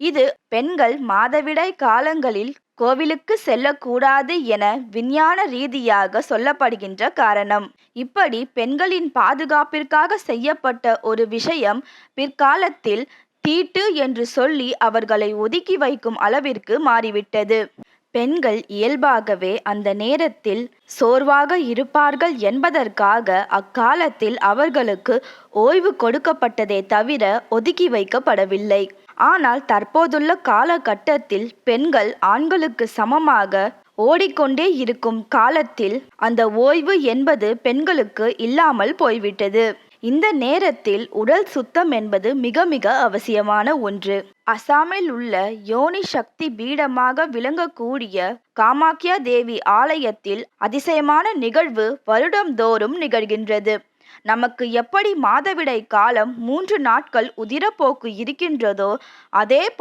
இது பெண்கள் மாதவிடாய் காலங்களில் கோவிலுக்கு செல்லக்கூடாது என விஞ்ஞான ரீதியாக சொல்லப்படுகின்ற காரணம். இப்படி பெண்களின் பாதுகாப்பிற்காக செய்யப்பட்ட ஒரு விஷயம் பிற்காலத்தில் தீட்டு என்று சொல்லி அவர்களை ஒதுக்கி வைக்கும் அளவிற்கு மாறிவிட்டது. பெண்கள் இயல்பாகவே அந்த நேரத்தில் சோர்வாக இருப்பார்கள் என்பதற்காக அக்காலத்தில் அவர்களுக்கு ஓய்வு கொடுக்கப்பட்டதே தவிர ஒதுக்கி வைக்கப்படவில்லை. ஆனால் தற்போதுள்ள காலகட்டத்தில் பெண்கள் ஆண்களுக்கு சமமாக ஓடிக்கொண்டே இருக்கும் காலத்தில் அந்த ஓய்வு என்பது பெண்களுக்கு இல்லாமல் போய்விட்டது. இந்த நேரத்தில் உடல் சுத்தம் என்பது மிக மிக அவசியமான ஒன்று. அசாமில் உள்ள யோனி சக்தி பீடமாக விளங்கக்கூடிய காமாக்யா தேவி ஆலயத்தில் அதிசயமான நிகழ்வு வருடந்தோறும் நிகழ்கின்றது. நமக்கு எப்படி மாதவிடாய் காலம் 3 நாட்கள் உதிரப்போக்கு இருக்கின்றதோ அதே